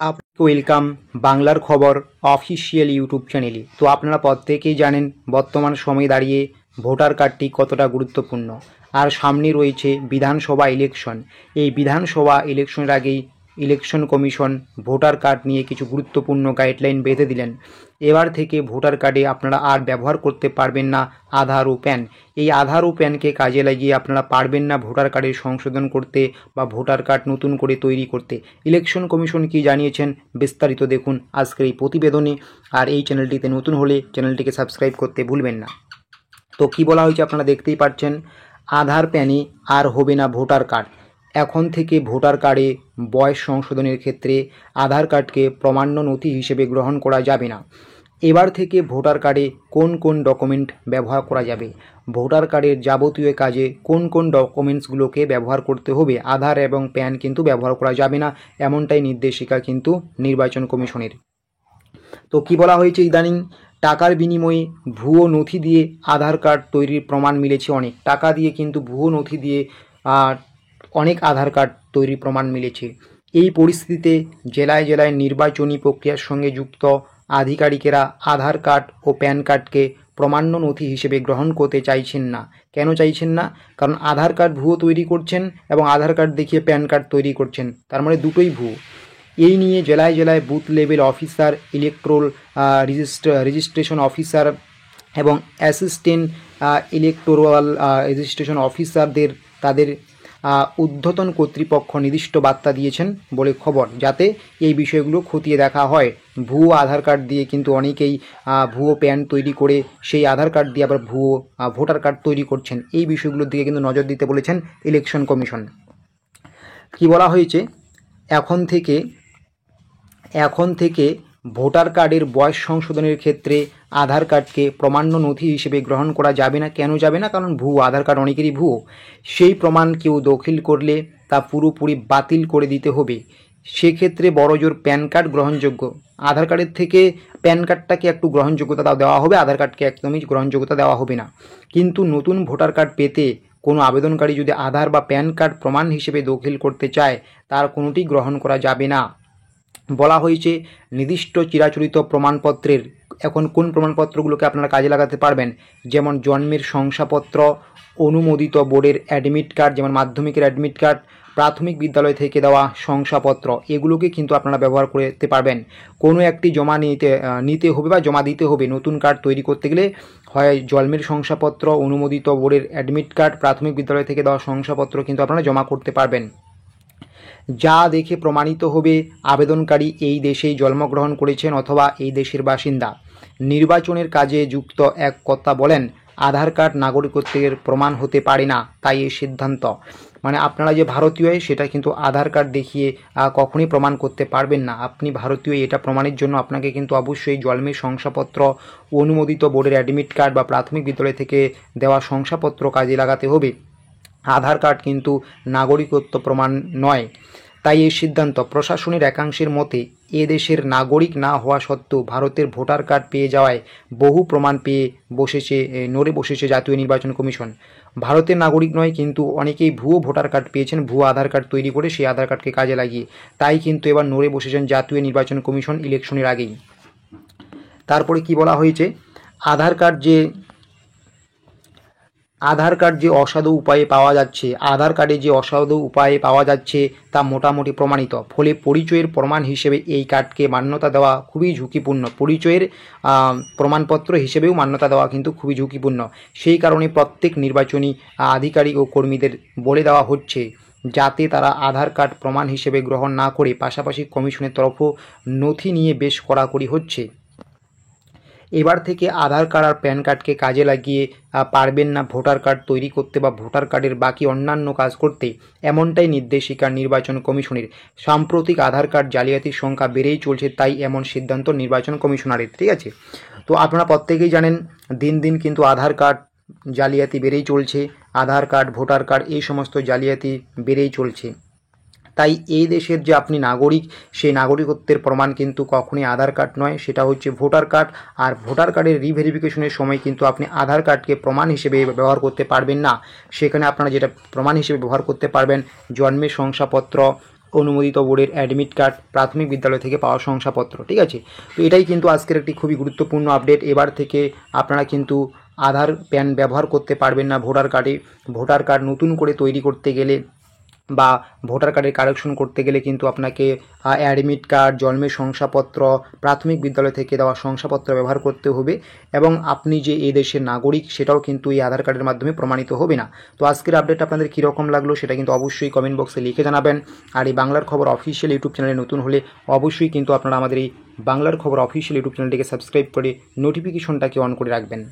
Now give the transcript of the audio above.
আপনাকে ওয়েলকাম বাংলার খবর অফিসিয়াল ইউটিউব চ্যানেলে। তো আপনারা প্রত্যেকেই জানেন বর্তমান সময়ে দাঁড়িয়ে ভোটার কার্ডটি কতটা গুরুত্বপূর্ণ। আর সামনে রয়েছে বিধানসভা ইলেকশন। এই বিধানসভা ইলেকশনের আগেই ইলেকশন কমিশন ভোটার কার্ড নিয়ে কিছু গুরুত্বপূর্ণ গাইডলাইন বেঁধে দিলেন। এবার থেকে ভোটার কার্ডে আপনারা আর ব্যবহার করতে পারবেন না আধার ও প্যান। এই আধার ও প্যানকে কাজে লাগিয়ে আপনারা পারবেন না ভোটার কার্ডের সংশোধন করতে বা ভোটার কার্ড নতুন করে তৈরি করতে। ইলেকশন কমিশন কি জানিয়েছেন বিস্তারিত দেখুন আজকের এই প্রতিবেদনে। আর এই চ্যানেলটিতে নতুন হলে চ্যানেলটিকে সাবস্ক্রাইব করতে ভুলবেন না। তো কি বলা হয়েছে আপনারা দেখতেই পাচ্ছেন, আধার প্যানে আর হবে না ভোটার কার্ড। এখন থেকে ভোটার কার্ডে বয়স সংশোধনের ক্ষেত্রে আধার কার্ডকে প্রমাণ্য নথি হিসেবে গ্রহণ করা যাবে না। এবার থেকে ভোটার কার্ডে কোন কোন ডকুমেন্ট ব্যবহার করা যাবে, ভোটার কার্ডের যাবতীয় কাজে কোন কোন ডকুমেন্টসগুলোকে ব্যবহার করতে হবে, আধার এবং প্যান কিন্তু ব্যবহার করা যাবে না, এমনটাই নির্দেশিকা কিন্তু নির্বাচন কমিশনের। তো কি বলা হয়েছে, ইদানিং টাকার বিনিময়ে ভুয়ো নথি দিয়ে আধার কার্ড তৈরির প্রমাণ মিলেছে। অনেক টাকা দিয়ে কিন্তু ভুয়ো নথি দিয়ে অনেক আধার কার্ড তৈরির প্রমাণ মিলেছে। এই পরিস্থিতিতে জেলায় জেলায় নির্বাচনী প্রক্রিয়ার সঙ্গে যুক্ত আধিকারিকেরা আধার কার্ড ও প্যান কার্ডকে প্রমাণ্য নথি হিসেবে গ্রহণ করতে চাইছেন না। কেন চাইছেন না? কারণ আধার কার্ড ভুয়ো তৈরি করছেন এবং আধার কার্ড দেখিয়ে প্যান কার্ড তৈরি করছেন, তার মানে দুটোই ভুয়ো। এই নিয়ে জেলায় জেলায় booth level officer, electoral registration officer এবং অ্যাসিস্ট্যান্ট ইলেকটোরাল রেজিস্ট্রেশন অফিসারদের তাদের ঊর্ধ্বতন কর্তৃপক্ষ নির্দিষ্ট বার্তা দিয়েছেন বলে খবর, যাতে এই বিষয়গুলো খতিয়ে দেখা হয়। ভুয়ো আধার কার্ড দিয়ে কিন্তু অনেকেই ভুয়ো প্যান তৈরি করে সেই আধার কার্ড দিয়ে আবার ভুয়ো ভোটার কার্ড তৈরি করছেন। এই বিষয়গুলোর দিকে কিন্তু নজর দিতে বলেছেন ইলেকশন কমিশন। কি বলা হয়েছে, এখন থেকে ভোটার কার্ডের বয়স সংশোধনের ক্ষেত্রে আধার কার্ডকে প্রমাণ্য নথি হিসেবে গ্রহণ করা যাবে না। কেন যাবে না? কারণ ভুয়ো আধার কার্ড অনেকেরই ভুয়ো। সেই প্রমাণ কেউ দখিল করলে তা পুরোপুরি বাতিল করে দিতে হবে। সেক্ষেত্রে বড়জোর প্যান কার্ড গ্রহণযোগ্য। আধার কার্ডের থেকে প্যান কার্ডটাকে একটু গ্রহণযোগ্যতা দেওয়া হবে, আধার কার্ডকে একদমই গ্রহণযোগ্যতা দেওয়া হবে না। কিন্তু নতুন ভোটার কার্ড পেতে কোনো আবেদনকারী যদি আধার বা প্যান কার্ড প্রমাণ হিসেবে দখিল করতে চায়, তার কোনোটি গ্রহণ করা যাবে না। বলা হয়েছে নির্দিষ্ট চিরাচরিত প্রমাণপত্রের এখন কোন প্রমাণপত্রগুলোকে আপনারা কাজে লাগাতে পারবেন, যেমন জন্মের শংসাপত্র, অনুমোদিত বোর্ডের অ্যাডমিট কার্ড, যেমন মাধ্যমিকের অ্যাডমিট কার্ড, প্রাথমিক বিদ্যালয় থেকে দেওয়া শংসাপত্র, এগুলোকে কিন্তু আপনারা ব্যবহার করতে পারবেন। কোনো একটি জমা নিতে হবে বা জমা দিতে হবে নতুন কার্ড তৈরি করতে গেলে। হয় জন্মের শংসাপত্র, অনুমোদিত বোর্ডের অ্যাডমিট কার্ড, প্রাথমিক বিদ্যালয় থেকে দেওয়া শংসাপত্র কিন্তু আপনারা জমা করতে পারবেন। যা দেখে প্রমাণিত হবে আবেদনকারী এই দেশেই জন্মগ্রহণ করেছেন অথবা এই দেশের বাসিন্দা। নির্বাচনের কাজে যুক্ত এক কর্তা বলেন, আধার কার্ড নাগরিকত্বের প্রমাণ হতে পারে না, তাই এই সিদ্ধান্ত। মানে আপনারা যে ভারতীয় সেটা কিন্তু আধার কার্ড দেখিয়ে কখনই প্রমাণ করতে পারবেন না। আপনি ভারতীয় এটা প্রমাণের জন্য আপনাকে কিন্তু অবশ্যই জন্মের শংসাপত্র, অনুমোদিত বোর্ডের অ্যাডমিট কার্ড বা প্রাথমিক বিদ্যালয় থেকে দেওয়া শংসাপত্র কাজে লাগাতে হবে। আধার কার্ড কিন্তু নাগরিকত্ব প্রমাণ নয়, তাই এই সিদ্ধান্ত। প্রশাসনের একাংশের মতে এ দেশের নাগরিক না হওয়া সত্ত্বেও ভারতের ভোটার কার্ড পেয়ে যাওয়ায় বহু প্রমাণ পেয়ে নড়ে বসেছে জাতীয় নির্বাচন কমিশন। ভারতের নাগরিক নয় কিন্তু অনেকেই ভুয়ো ভোটার কার্ড পেয়েছেন, ভুয়ো আধার কার্ড তৈরি করে সেই আধার কার্ডকে কাজে লাগিয়ে। তাই কিন্তু এবার নড়ে বসেছেন জাতীয় নির্বাচন কমিশন ইলেকশনের আগেই। তারপরে কি বলা হয়েছে, আধার কার্ড যে অসাধু উপায়ে পাওয়া যাচ্ছে তা মোটামুটি প্রমাণিত। ফলে পরিচয়ের প্রমাণ হিসেবে এই কার্ডকে মান্যতা দেওয়া খুবই ঝুঁকিপূর্ণ। পরিচয়ের প্রমাণপত্র হিসেবেও মান্যতা দেওয়া কিন্তু খুবই ঝুঁকিপূর্ণ। সেই কারণে প্রত্যেক নির্বাচনী আধিকারিক ও কর্মীদের বলে দেওয়া হচ্ছে যাতে তারা আধার কার্ড প্রমাণ হিসেবে গ্রহণ না করে। পাশাপাশি কমিশনের তরফও নথি নিয়ে বেশ কড়াকড়ি হচ্ছে। এবার থেকে আধার কার্ড আর প্যান কার্ডকে কাজে লাগিয়ে পারবেন না ভোটার কার্ড তৈরি করতে বা ভোটার কার্ডের বাকি অন্যান্য কাজ করতে, এমনটাই নির্দেশিকা নির্বাচন কমিশনের। সাম্প্রতিক আধার কার্ড জালিয়াতির সংখ্যা বেড়েই চলছে, তাই এমন সিদ্ধান্ত নির্বাচন কমিশনারের। ঠিক আছে, তো আপনারা প্রত্যেকেই জানেন দিন দিন কিন্তু আধার কার্ড জালিয়াতি বেড়েই চলছে। আধার কার্ড, ভোটার কার্ড এই সমস্ত জালিয়াতি বেড়েই চলছে। তাই এই দেশের যে আপনি নাগরিক, সেই নাগরিকত্বের প্রমাণ কিন্তু কখনোই আধার কার্ড নয়, সেটা হচ্ছে ভোটার কার্ড। আর ভোটার কার্ডের রিভেরিফিকেশনের সময় কিন্তু আপনি আধার কার্ডকে প্রমাণ হিসেবে ব্যবহার করতে পারবেন না। সেখানে আপনারা যেটা প্রমাণ হিসেবে ব্যবহার করতে পারবেন জন্মের শংসাপত্র, অনুমোদিত বোর্ডের অ্যাডমিট কার্ড, প্রাথমিক বিদ্যালয় থেকে পাওয়া শংসাপত্র। ঠিক আছে, তো এটাই কিন্তু আজকের একটি খুবই গুরুত্বপূর্ণ আপডেট। এবার থেকে আপনারা কিন্তু আধার প্যান ব্যবহার করতে পারবেন না ভোটার কার্ডে। ভোটার কার্ড নতুন করে তৈরি করতে গেলে বা ভোটার কার্ডের কারেকশন করতে গেলে কিন্তু আপনাকে অ্যাডমিট কার্ড, জন্মের শংসাপত্র, প্রাথমিক বিদ্যালয় থেকে দেওয়া শংসাপত্র ব্যবহার করতে হবে এবং আপনি যে এই দেশের নাগরিক সেটাও কিন্তু এই আধার কার্ডের মাধ্যমে প্রমাণিত হবে না। তো আজকের আপডেট আপনাদের কীরকম লাগলো সেটা কিন্তু অবশ্যই কমেন্ট বক্সে লিখে জানাবেন। আর এই বাংলার খবর অফিসিয়াল ইউটিউব চ্যানেলে নতুন হলে অবশ্যই কিন্তু আপনারা আমাদের এই বাংলার খবর অফিসিয়াল ইউটিউব চ্যানেলটিকে সাবস্ক্রাইব করে নোটিফিকেশনটাকে অন করে রাখবেন।